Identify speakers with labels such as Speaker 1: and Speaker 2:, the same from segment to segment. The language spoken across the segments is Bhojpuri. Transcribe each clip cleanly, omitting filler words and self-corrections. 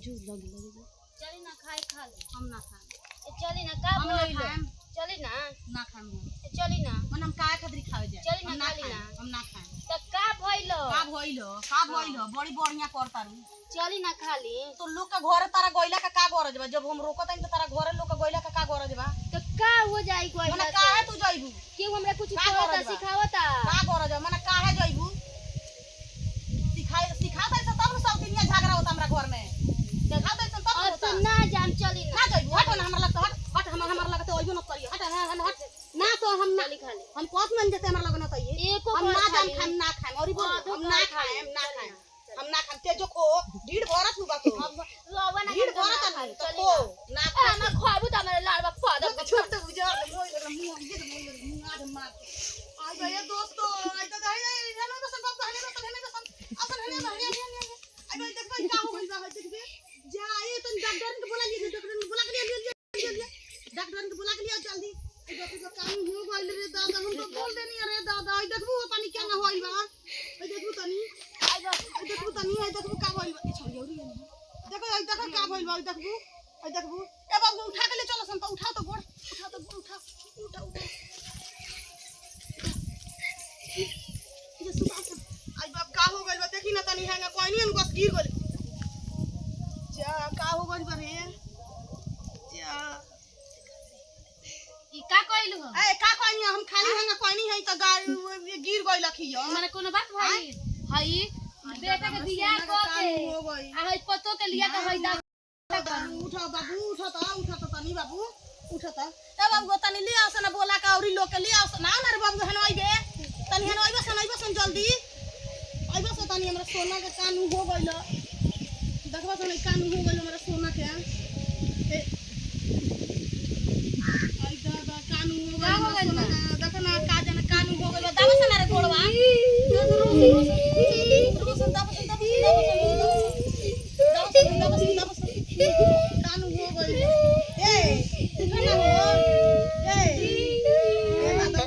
Speaker 1: जूस लगी
Speaker 2: चली ना खाए खा ले
Speaker 1: हम ना खाएं
Speaker 2: चली ना का
Speaker 1: हम ना
Speaker 2: बोल
Speaker 1: खाएं
Speaker 2: चली ना
Speaker 1: खाएं
Speaker 2: चली ना
Speaker 1: मन हम काहे खातिर खावे जाए
Speaker 2: चली ना
Speaker 1: हम ना
Speaker 2: खाली
Speaker 1: खाएं
Speaker 2: ना
Speaker 1: हम ना खाएं
Speaker 2: त का भइलो
Speaker 1: का भइलो बड़ी बढ़िया करतारू
Speaker 2: चली ना खाली
Speaker 1: तो लोग के घरे तारा गइला का गरज बा जब हम रोकत हन त तारा घरे लोग के गइला का गरज बा
Speaker 2: तो का हो जाई कोई
Speaker 1: मन काहे तू जइबू
Speaker 2: क्यों हमरा कुछ
Speaker 1: का
Speaker 2: कहता
Speaker 1: गरज बा?
Speaker 2: सिखावता
Speaker 1: का गरज बा मन काहे जइबू सिखाता है तब सब दिन झगड़ा होता हमरा घर में सिखाता है तब
Speaker 2: अब
Speaker 1: होता
Speaker 2: तो ना जाम चली
Speaker 1: ना जइबू हट ना हमरा लगता हट हमरा लगता ओइबो न करियो हट ना तो हम ना
Speaker 2: चली खाली
Speaker 1: हम कौन मन जैसे हमरा लगना तो ये
Speaker 2: एको
Speaker 1: हम
Speaker 2: बार
Speaker 1: ना
Speaker 2: खाली।
Speaker 1: हम ना खाएं और बोल
Speaker 2: आधो
Speaker 1: हम ना
Speaker 2: बार
Speaker 1: खाएं
Speaker 2: खाली।
Speaker 1: हम ना खाएं ते जो को भीड़ भरत हुआ तो
Speaker 2: रोवा ना
Speaker 1: भीड़
Speaker 2: कर
Speaker 1: भरत
Speaker 2: ना
Speaker 1: न तो
Speaker 2: चली
Speaker 1: को
Speaker 2: ना
Speaker 1: ना
Speaker 2: आ मैं खाबू त हमरा लाड़वा पाद
Speaker 1: छोड़ तो गुजर मुंह आध मार आ गए दोस्तों आई तो जाए जाने बस बाप कहने बस अपन हने आई भाई देख भाई का हो गइल बा देख जाए तो डॉक्टर के बोला लिए डॉक्टर के बोला के लिए डॉक्टर के बोला के लिए जल्दी देखो काम हो गइल रे दादा हम तो बोल देनी अरे दादा आई देखबू पानी क्या ना होइल बा आई देखबू तनी आई देखबू का होइल बा छोड़ी औरी देखो आई देखो का होइल बा आई देखबू ए बाबू उठा के ले चलो सन तो उठा तो गोड़ उठा ये सुबह आई बाप का हो गइल बा देखी ना तनी हैंगा कोई नहीं बस गिर गइल जा का हो गइल बा रे जा
Speaker 2: ई का कइलु हो
Speaker 1: ए का कोई नहीं हम खाली हैंगा कोई नहीं है त गाड़ी गिर गइल खियो
Speaker 2: माने कोनो बात भई हई बेटा के दिया को के
Speaker 1: हो गई
Speaker 2: आ हई पतो के लिया के हई दा
Speaker 1: उठा बाबू उठा तो तनी बाबू उठा तो ए बाबू तनी ले आस ना बोला का औरी लोग के ले आस ना रे बाबू हन आइबे तनी हन आइबे सन जल्दी आइबे से तनी हमरा सोना के कान हो गइल देखबा सन कान हो गइल हमरा सोना के ए आई दादा कान हो गइल देख ना का जन कान हो गइल दाबा सन रे गोड़वा कान हो गइल ए खाना हो ए माता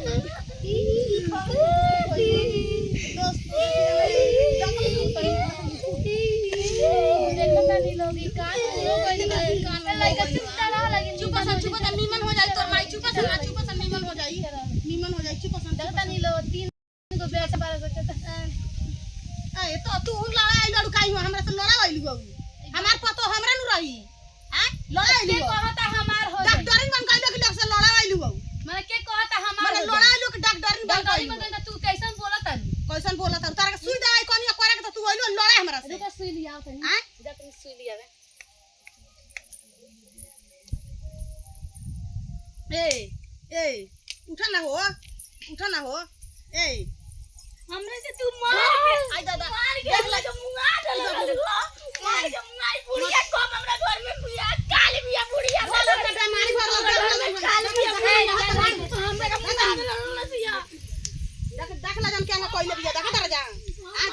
Speaker 1: नीमन हो जाई तोर माई चुप सन नीमन हो जाई चुप सन
Speaker 2: तनी लो 3 गो बेटा 12 गो
Speaker 1: ए तो तू लड़ाई लड़ू काई हो हमरा से लड़ाई लू हमार पतो हमरा नु रही हैं लड़ाई लू
Speaker 2: कहता हमार हो
Speaker 1: डॉक्टरिन बन गइल के लोग से लड़ाई लू
Speaker 2: माने के कहता हमार
Speaker 1: माने लड़ाई लू के डॉक्टरिन बन
Speaker 2: डॉक्टरी
Speaker 1: गइल
Speaker 2: बदल तू कैसन बोलत है
Speaker 1: कैसन बोलत तारा के सुई दवाई कोनी करे के तू आइलो लड़ाई हमरा से
Speaker 2: रुको सुई लिया तनी
Speaker 1: हैं
Speaker 2: डॉक्टरी सुई लिया
Speaker 1: ए उठा ना हो ए
Speaker 2: हमरे से तू मार
Speaker 1: आई दादा
Speaker 2: मार के लगे मुंगा डाल मार के मुंगाई बुढ़िया को हमरा घर में बुढ़िया काली बिया बुढ़िया
Speaker 1: मारी भर
Speaker 2: काली बिया हमरा का मुंगा डाल सिया
Speaker 1: देख ला जान क्या कोइले बिया देख तारा जान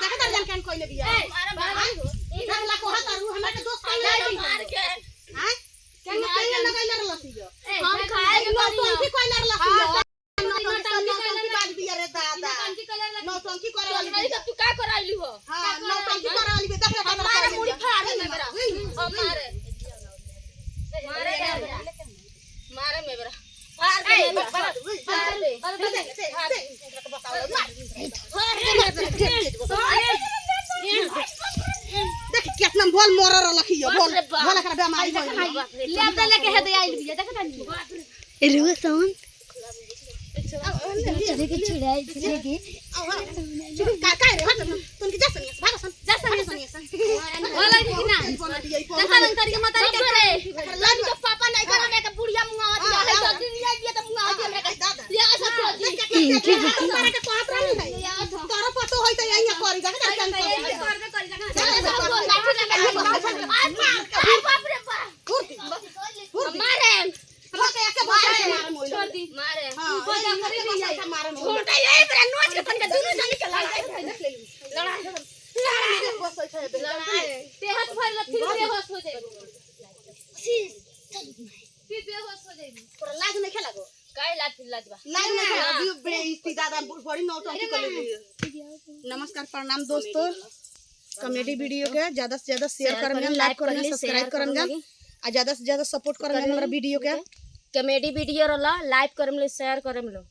Speaker 1: देख तारा जान क्या कोइले बिया देख ला को हतारू हमरा के दोस्त कोइले
Speaker 2: मार के
Speaker 1: हैं क्या कोइले लगाइले रहलसियो
Speaker 2: हम खाए के
Speaker 1: नौटंकी कोइले रहलसियो
Speaker 2: नौटंकी
Speaker 1: बात बिया रे दादा
Speaker 2: नौटंकी कलर
Speaker 1: नौटंकी करे वाली
Speaker 2: नहीं तू का कराइली हो
Speaker 1: हां नौटंकी करे वाली देख ला
Speaker 2: हमारे मुड़ी फाड़ में मेरा हमारे मारे में मेरा फाड़ के फाड़ ले
Speaker 1: देख कितना बोल मोर रखियो बोल बोल एकरा बीमारी होई
Speaker 2: लेते लेके हे दे आइल बिया देख तनी
Speaker 3: ए रुआ सोन
Speaker 2: देखे छिड़ाई देखे
Speaker 1: का रे हट तुम की जसन भाग सन
Speaker 2: वाला कि ना देखा न करके मतारी के रे लाज तो पापा नहीं करा मैं के बुढ़िया मुंगा दिया है तो दुनिया दिया तो मुंगा दिया मैं
Speaker 1: दादा
Speaker 2: ये ऐसा खोजी
Speaker 1: तुम्हारा के कहत रही है तोरा पतो होई त यही करी देख
Speaker 2: बाप रे बाप मारे छोड़ दी मारे छोटा ये मेरा नोच के तन के दोनों जन के लड़ाई ते हाथ भर ल फिर बेहोश हो जाई फिर बेहोश हो जाई
Speaker 1: तोरा लाज नहीं खेला गो
Speaker 2: काई लाज बा
Speaker 1: लाज नहीं खेला बड़ी इस्ती दादा बड़ी नौटंकी कर ले नमस्कार प्रणाम दोस्तों कॉमेडी वीडियो के ज्यादा से ज्यादा शेयर करम लाइक करम सब्सक्राइब करम आ ज्यादा से ज्यादा सपोर्ट करम हमारा वीडियो के
Speaker 2: कॉमेडी वीडियो रला लाइक करम ले शेयर करम लो